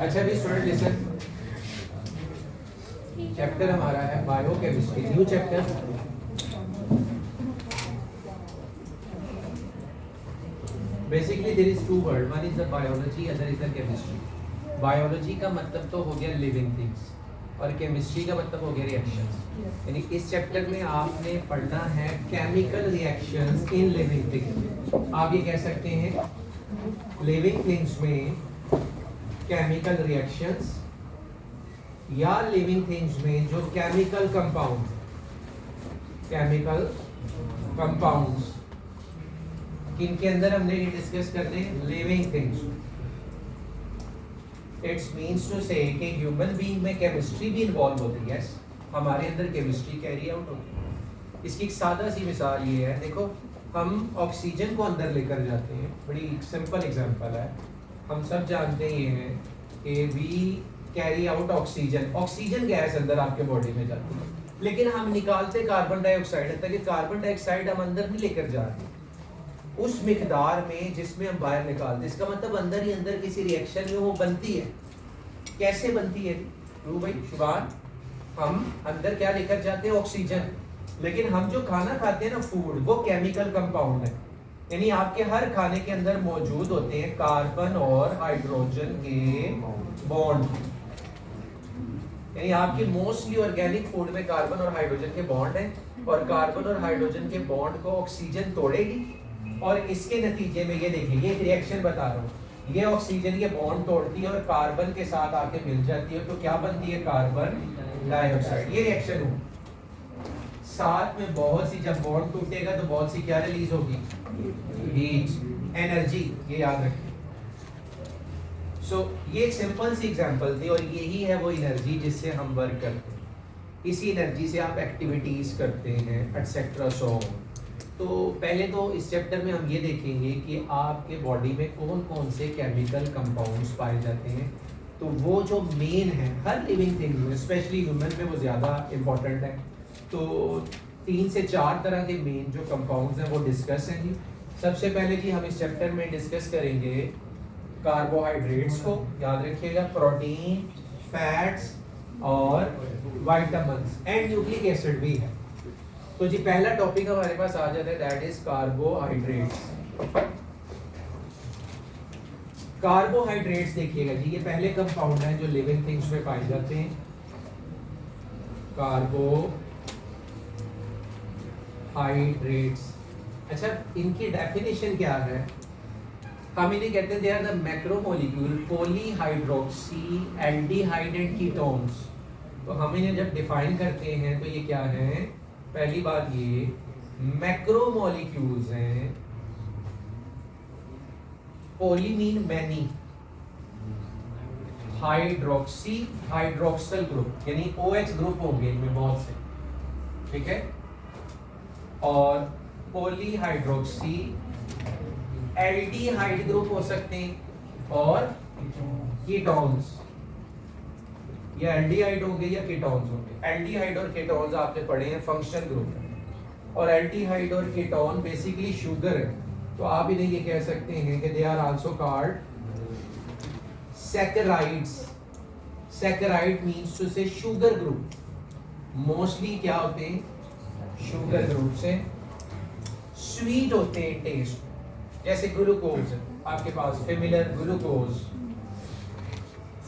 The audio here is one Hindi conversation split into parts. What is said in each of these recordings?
अच्छा भी स्टूडेंट लिसन, चैप्टर हमारा है biochemistry, new chapter. Basically there is two word, one is the biology, other is the chemistry. Biology का मतलब तो हो गया लिविंग थिंग्स और केमिस्ट्री का मतलब हो गया रिएक्शंस। यानी इस चैप्टर में आपने पढ़ना है chemical reactions in living things. आप ये कह सकते हैं लिविंग थिंग्स में केमिकल रिएक्शंस या लिविंग थिंग्स में जो केमिकल कंपाउंड्स किनके अंदर हमने ये डिस्कस करते हैं, living things. It's means to say कि ह्यूमन बीइंग में केमिस्ट्री भी इन्वॉल्व होती है। yes, हमारे अंदर केमिस्ट्री कैरी आउट होती है। इसकी एक सादा सी मिसाल ये है, देखो हम ऑक्सीजन को अंदर लेकर जाते हैं, बड़ी सिंपल एग्जांपल है। हम सब जानते हैं कि we carry out oxygen, oxygen gas अंदर आपके बॉडी में जाती है, लेकिन हम निकालते कार्बन डाइऑक्साइड। तक कार्बन डाइऑक्साइड हम अंदर नहीं लेकर जा रहे उस मिकदार में जिसमें हम बाहर निकालते। इसका मतलब अंदर ही अंदर किसी रिएक्शन में वो बनती है। कैसे बनती है रू भाई शुभान? हम अंदर क्या लेकर जाते हैं, ऑक्सीजन, लेकिन हम जो खाना खाते हैं ना, फूड, वो केमिकल कंपाउंड है। यानी आपके हर खाने के अंदर मौजूद होते हैं कार्बन और हाइड्रोजन के बॉन्ड। यानी आपके मोस्टली ऑर्गेनिक फूड में कार्बन और हाइड्रोजन के बॉन्ड हैं, और कार्बन और हाइड्रोजन के बॉन्ड को ऑक्सीजन तोड़ेगी, और इसके नतीजे में ये देखिए, ये एक रिएक्शन बता रहा हूँ, ये ऑक्सीजन ये बॉन्ड तोड़ती है और कार्बन के साथ आके मिल जाती है, तो क्या बनती है, कार्बन डाइऑक्साइड। ये रिएक्शन हो साथ में बहुत सी, जब बॉन्ड टूटेगा तो बहुत सी क्या रिलीज होगी, हीट, एनर्जी, ये याद रखें। ये एक सिंपल सी एग्जांपल थी, और यही है वो एनर्जी जिससे हम वर्क करते हैं। इसी एनर्जी से आप एक्टिविटीज करते हैं एटसेट्रा। तो पहले तो इस चैप्टर में हम ये देखेंगे कि आपके बॉडी में कौन कौन से केमिकल कंपाउंड्स पाए जाते हैं। तो वो जो मेन है हर लिविंग थिंग में, स्पेशली ह्यूमन में वो ज़्यादा इम्पोर्टेंट है। तो 3 से 4 तरह के मेन जो कंपाउंड्स हैं वो डिस्कस हैं जी। सबसे पहले जी हम इस चैप्टर में डिस्कस करेंगे कार्बोहाइड्रेट्स को, याद रखिएगा, प्रोटीन, फैट्स और विटामिन्स एंड न्यूक्लिक एसिड भी है। तो जी पहला टॉपिक हमारे पास आ जाता है, दैट इज कार्बोहाइड्रेट्स। कार्बोहाइड्रेट्स देखिएगा जी, ये पहले कंपाउंड है जो लिविंग थिंग्स में पाए जाते हैं। कार्बोहाइड्रेट्स, अच्छा इनकी डेफिनेशन क्या है? हम इन्हें कहते हैं they are the macromolecule polyhydroxy aldehyde and ketones. तो हम इन्हें जब डिफाइन करते हैं तो ये क्या है? पहली बात ये मैक्रोमोलिक्यूल्स हैं, poly mean many, hydroxy hydroxyl group, यानी OH ग्रुप होंगे इनमें बहुत से, ठीक है, और पॉलीहाइड्रोक्सी एल्डिहाइड ग्रुप हो सकते हैं, और कीटोन्स, या एल्डिहाइड होंगे या कीटोन्स होंगे। एल्डिहाइड और कीटोन्स आपने पढ़े हैं फंक्शनल ग्रुप, और एल्डिहाइड और कीटोन बेसिकली शुगर है। तो आप इन्हें ये कह सकते हैं कि they are also called saccharides. Saccharide means to say sugar group. Mostly क्या होते हैं? शुगर ग्रुप से। स्वीट होते हैं टेस्ट, जैसे ग्लूकोज आपके पास, फेमिलर ग्लूकोज,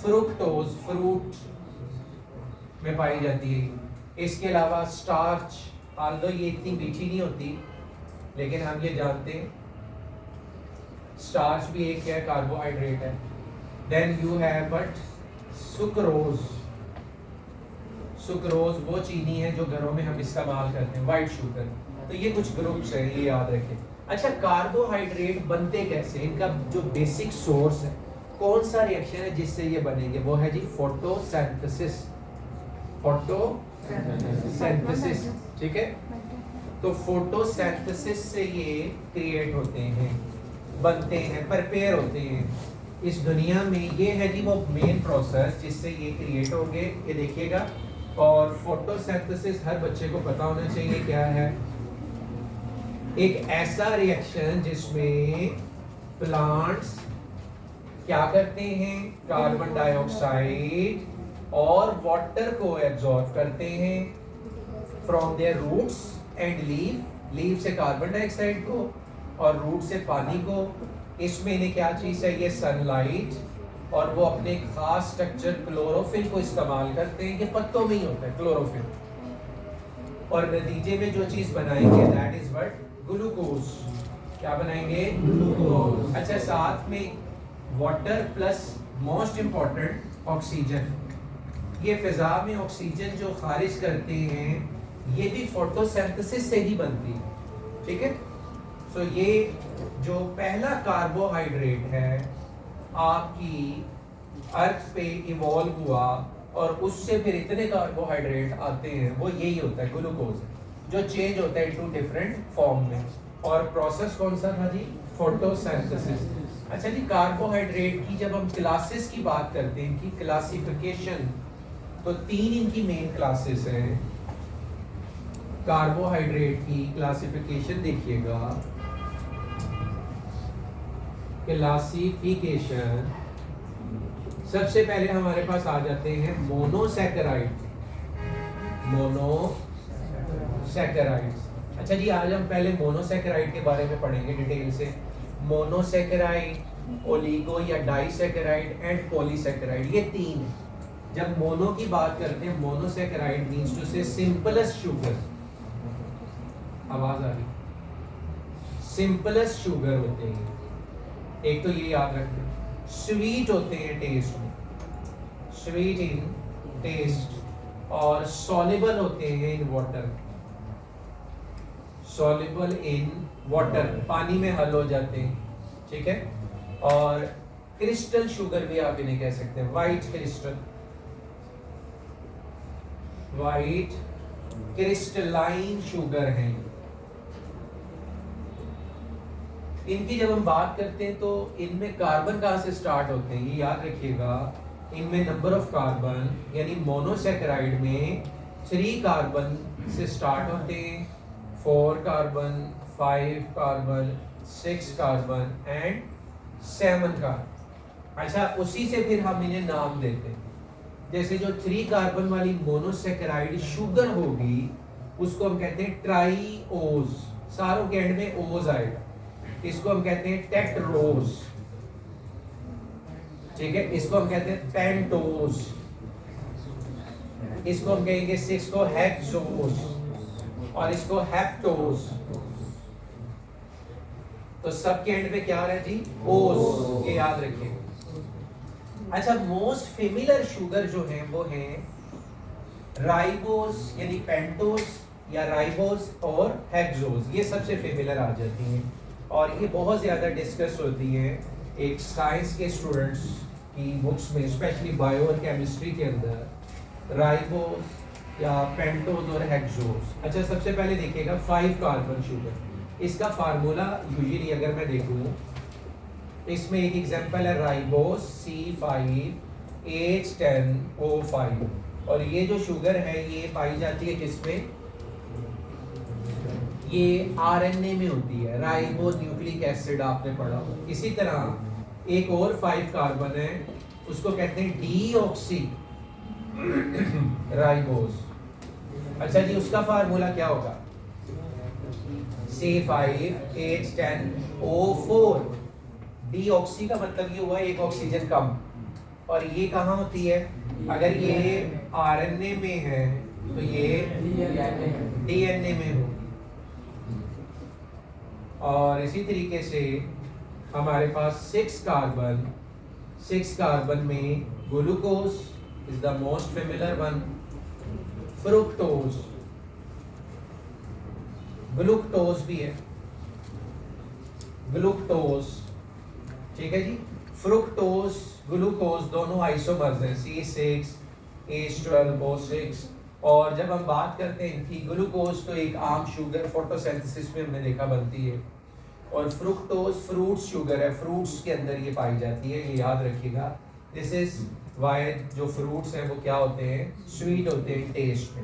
फ्रुक्टोज फ्रूट में पाई जाती है। इसके अलावा स्टार्च, आल्दो ये इतनी मीठी नहीं होती, लेकिन हम ये जानते हैं स्टार्च भी एक क्या कार्बोहाइड्रेट है। Then you have but sucrose. Sucrose वो चीनी है जो घरों में हम इस्तेमाल करते हैं, वाइट शुगर। तो ये कुछ ग्रुप्स हैं, ये याद रखें। अच्छा कार्बोहाइड्रेट बनते कैसे? इनका जो बेसिक सोर्स है, कौन सा रिएक्शन है जिससे ये बनेंगे, वो है जी फोटोसिंथेसिस। फोटोसिंथेसिस, ठीक है। तो फोटोसिंथेसिस से ये क्रिएट होते हैं, बनते हैं, प्रिपेयर होते हैं इस दुनिया में। ये है जी वो मेन प्रोसेस जिससे ये क्रिएट होंगे, ये देखिएगा। और फोटोसिंथेसिस हर बच्चे को पता होना चाहिए क्या है। एक ऐसा रिएक्शन जिसमें प्लांट्स क्या करते हैं, कार्बन डाइऑक्साइड और वाटर को एब्जॉर्ब करते हैं from their roots and leave से कार्बन डाइऑक्साइड को और रूट से पानी को। इसमें इन्हें क्या चीज चाहिए, सनलाइट, और वो अपने खास स्ट्रक्चर क्लोरोफिल को इस्तेमाल करते हैं। ये पत्तों में ही होता है क्लोरोफिल, और नतीजे में जो चीज बनाएंगे दैट इज व्हाट, ग्लूकोज। क्या बनाएंगे, ग्लूकोज। अच्छा, साथ में water plus most important oxygen. ये फिजा में ऑक्सीजन जो खारिज करते हैं ये भी फोटोसिंथेसिस से ही बनती है, ठीक है। सो ये जो पहला कार्बोहाइड्रेट है आपकी अर्थ पे इवॉल्व हुआ और उससे फिर इतने कार्बोहाइड्रेट आते हैं, वो यही होता है ग्लूकोज, जो चेंज होता है टू डिफरेंट फॉर्म में। और प्रोसेस कौन सा था जी, फोटोसिंथेसिस। अच्छा जी, कार्बोहाइड्रेट की जब हम क्लासेस की बात करते हैं, इनकी क्लासिफिकेशन, तो 3 इनकी मेन क्लासेस हैं। कार्बोहाइड्रेट की क्लासिफिकेशन देखिएगा, क्लासिफिकेशन सबसे पहले हमारे पास आ जाते हैं मोनोसैकेराइड, मोनोसैकेराइड्स। अच्छा जी, आज हम पहले मोनोसैकेराइड के बारे में पढ़ेंगे डिटेल से। मोनोसैकेराइड, ओलिगो या डाइसैकेराइड एंड पॉलीसैकेराइड, ये 3 हैं। जब मोनो की बात करते हैं, मोनोसैकेराइड मींस टू से सिंपलेस्ट शुगर, आवाज आ रही, सिंपलेस्ट शुगर होते हैं। एक तो ये याद रखना, स्वीट होते हैं टेस्ट में, स्वीट इन टेस्ट, और सॉल्युबल होते हैं in water, soluble in water, पानी में हल हो जाते हैं, ठीक है। और क्रिस्टल शुगर भी आप इन्हें कह सकते हैं, white crystal, white crystalline sugar है। इनकी जब हम बात करते हैं तो इनमें कार्बन कहाँ से स्टार्ट होते हैं, ये याद रखिएगा। इनमें नंबर ऑफ कार्बन, यानी मोनोसैकेराइड में 3 कार्बन से स्टार्ट होते हैं, 4 carbon, 5 carbon, 6 carbon and 7 carbon. अच्छा, उसी से फिर हम इन्हें नाम देते हैं। जैसे जो 3 कार्बन वाली मोनोसैकेराइड शुगर होगी उसको हम कहते हैं ट्राईओज, सारों के एंड में ओज आएगा, इसको हम कहते हैं टेट्रोज, ठीक है। इसको हम कहते हैं पेंटोज, इसको हम कहेंगे 6 को हेक्सोज और इसको हेप्टोज। तो सब के एंड पे क्या आ रहा है जी, ओज, ये याद रखिए। अच्छा, मोस्ट फेमिलियर शुगर जो है वो है राइबोज यानी पेंटोज या राइबोज और हेक्सोज, ये सबसे फेमिलियर आ जाती हैं और ये बहुत ज़्यादा डिस्कस होती है एक साइंस के स्टूडेंट्स की बुक्स में, स्पेशली बायो और केमिस्ट्री के अंदर, राइबोज या पेंटोज और हेक्सोज। अच्छा, सबसे पहले देखिएगा 5 कार्बन शुगर, इसका फार्मूला यूजुअली अगर मैं देखूँ, इसमें एक एग्जांपल है राइबोज C5H10O5, और ये जो शुगर है ये पाई जाती है किसमें, ये आरएनए में होती है, राइबो न्यूक्लिक एसिड आपने पढ़ा। इसी तरह एक और 5 कार्बन है, उसको कहते हैं डीऑक्सी राइबोज। अच्छा जी, उसका फार्मूला क्या होगा, C5H10O4। डीऑक्सी का मतलब ये हुआ एक ऑक्सीजन कम, और ये कहाँ होती है, अगर ये आरएनए में है तो ये डीएनए में होगी। और इसी तरीके से हमारे पास 6 कार्बन में glucose is the most familiar one, glucose भी है, ग्लूकोज, ठीक है जी। फ्रुक्टोज, ग्लूकोज दोनों आइसोमर्स हैं, C6H12O6। और जब हम बात करते हैं इनकी, ग्लूकोज तो एक आम शुगर फोटोसिंथेसिस में हमने देखा बनती है, और फ्रुक्टोज फ्रूट्स शुगर है, फ्रूट्स के अंदर ये पाई जाती है, ये याद रखिएगा। दिस इज वाई जो फ्रूट्स हैं वो क्या होते हैं, स्वीट होते हैं टेस्ट में।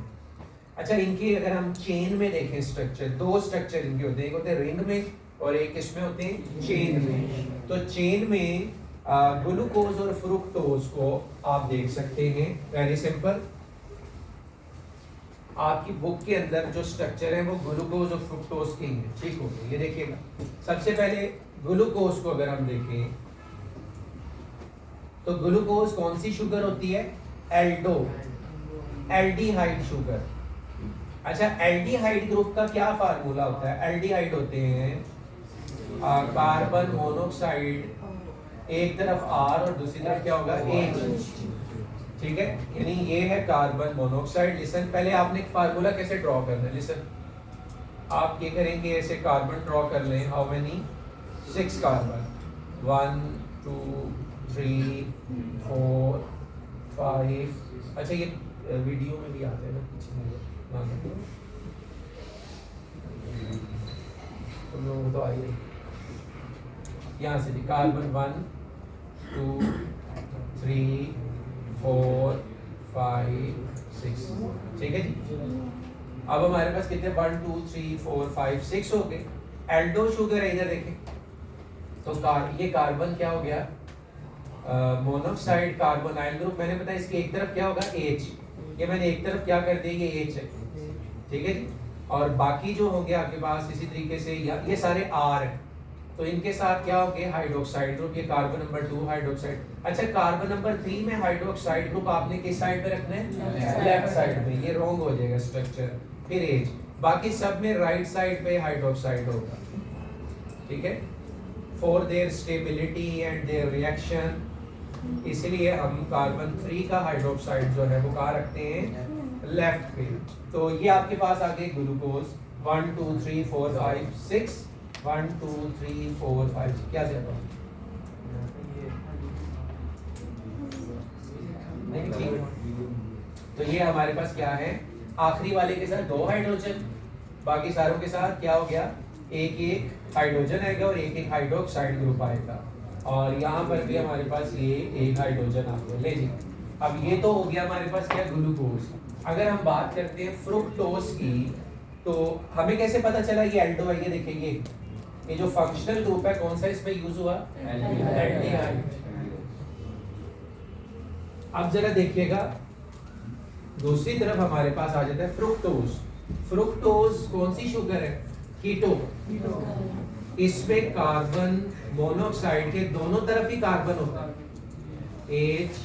अच्छा, इनकी अगर हम चेन में देखें स्ट्रक्चर, 2 स्ट्रक्चर इनके होते हैं, एक होते हैं रिंग में और एक इसमें होते हैं चेन में। तो चेन में ग्लूकोज और फ्रुक्टोज को आप देख सकते हैं, वेरी सिंपल। आपकी बुक के अंदर जो स्ट्रक्चर है वो ग्लूकोज और फ्रुक्टोज के हैं, ठीक हो गया। ये देखिएगा, सबसे पहले ग्लूकोज को अगर हम देखें तो ग्लूकोज कौन सी शुगर होती है? Aldehyde sugar. अच्छा, एल्डिहाइड ग्रुप का क्या फार्मूला होता है? एल्डिहाइड होते हैं कार्बन मोनोक्साइड, एक तरफ R और दूसरी तरफ क्या होगा? H, ठीक है। यानी ये है कार्बन मोनोक्साइड। लिसन, पहले आपने एक फार्मूला कैसे ड्रॉ करना है। लिसन, आप ये करेंगे ऐसे कार्बन ड्रॉ कर लें। How many? 6 कार्बन, 1 2 3 4 5। अच्छा, ये वीडियो में भी आता है ना, तुम लोगों तो आई यहाँ से भी कार्बन 1 2 3 4 5 6, ठीक है जी। अब हमारे पास कितने? 1 2 3 4 5 6 हो गए। एल्डो शुगर है, इधर देखें तो ये कार्बन क्या हो गया? Monoxide carbonyl group. मैंने बताया इसके एक तरफ क्या होगा? H। ये मैंने एक तरफ क्या कर दिया? ये H है, ठीक है जी। और बाकी जो होंगे आपके पास इसी तरीके से ये सारे R हैं, तो इनके साथ क्या हो गया? Hydroxide group. ये कार्बन नंबर 2 हाइड्रोक्साइड। अच्छा, कार्बन नंबर 3 में हाइड्रोक्साइड ग्रुप आपने किस साइड पे रखना है? लेफ्ट साइड पे। ये रॉन्ग हो जाएगा स्ट्रक्चर। फिर H, बाकी सब में राइट साइड पे हाइड्रोक्साइड होगा, ठीक है। For their stability and their reaction, इसलिए हम कार्बन 3 का हाइड्रोक्साइड जो है वो कहाँ रखते हैं? लेफ्ट पे। तो ये आपके पास आ गए ग्लूकोज 1 2 3 4 5 6। 1 2 3 4 5, क्या जाता है? नहीं, ठीक। तो ये हमारे पास क्या है? आखिरी वाले के साथ 2 हाइड्रोजन, बाकी सारों के साथ क्या हो गया? एक एक हाइड्रोजन आएगा और एक एक हाइड्रोक्साइड ग्रुप आएगा। और यहाँ पर भी हमारे पास ये एक हाइड्रोजन आ गया। ले जी, अब ये तो हो गया हमारे पास क्या? ग्लूकोज। अगर हम बात करते हैं फ्रुक्टोज की, तो हमें कैसे पता चला ये एल्डो है? ये देखिए, ये जो फंक्शनल ग्रुप है कौन सा इसमें यूज हुआ? एल्डिहाइड। अब जरा देखिएगा, दूसरी तरफ हमारे पास आ जाता है फ्रुक्टोज। फ्रुक्टोज कौन सी शुगर है? कीटो। इसमें कार्बन मोनोक्साइड के दोनों तरफ ही कार्बन होता है, H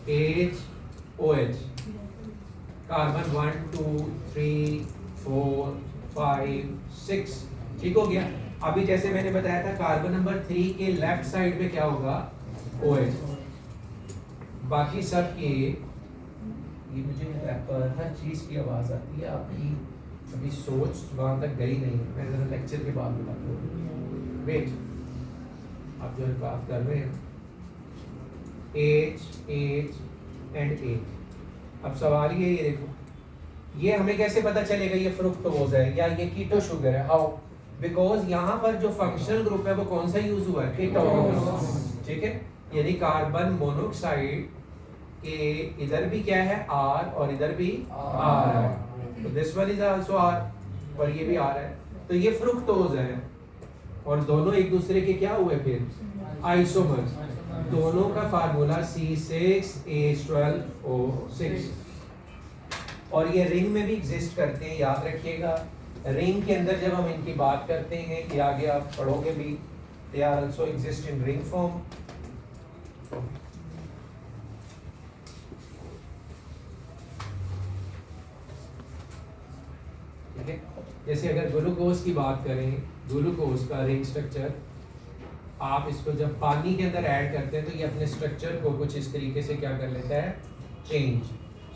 H OH। कार्बन 1 2 3 4 5 6, ठीक हो गया। अभी जैसे मैंने बताया था कार्बन नंबर 3 के लेफ्ट साइड में क्या होगा? OH। बाकी सब के, ये मुझे हर चीज की आवाज आती है, आपकी अभी सोच वहां तक गई नहीं। मैं जरा लेक्चर के बाद बताता हूँ। वेट, आप जो बात कर रहे हैं H एंड H। अब सवाल ये देखो, ये हमें कैसे पता चलेगा ये फ्रुक्टोज है या ये कीटो शुगर है? हाउ? बिकॉज यहाँ पर जो फंक्शनल ग्रुप है वो कौन सा यूज हुआ है? कीटोन, ठीक है। यदि कार्बन मोनोक्साइड के इधर भी क्या है? R और इधर भी R है, तो this one is also R और ये भी R है, तो ये फ्रुक्टोज है। और दोनों एक दूसरे के क्या हुए? फिर आइसोमर्स। दोनों का फार्मूला C6H12O6। और ये रिंग में भी एग्जिस्ट करते हैं, याद रखिएगा। रिंग के अंदर जब हम इनकी बात करते हैं, कि आगे आप पढ़ोगे भी, they are also exist in ring form. ठीक है, जैसे अगर ग्लूकोज की बात करें, ग्लूकोज का रिंग स्ट्रक्चर, आप इसको जब पानी के अंदर ऐड करते हैं तो ये अपने स्ट्रक्चर को कुछ इस तरीके से क्या कर लेता है? Change.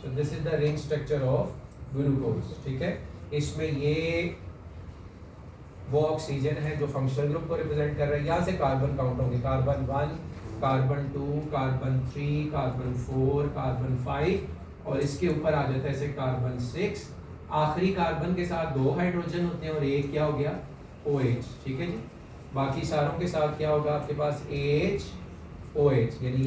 So this is the ring structure of glucose, ठीक है। इसमें ये वो ऑक्सीजन है जो फंक्शनल ग्रुप को रिप्रेजेंट कर रहा है। यहाँ से कार्बन काउंट होंगे, carbon 1, carbon 2, carbon 3, carbon 4, carbon 5, और इसके ऊपर आ जाता है ऐसे कार्बन 6। आखिरी कार्बन के साथ 2 हाइड्रोजन होते हैं और एक क्या हो गया? OH, ठीक है जी। बाकी सारों के साथ क्या होगा आपके पास? H OH, यानी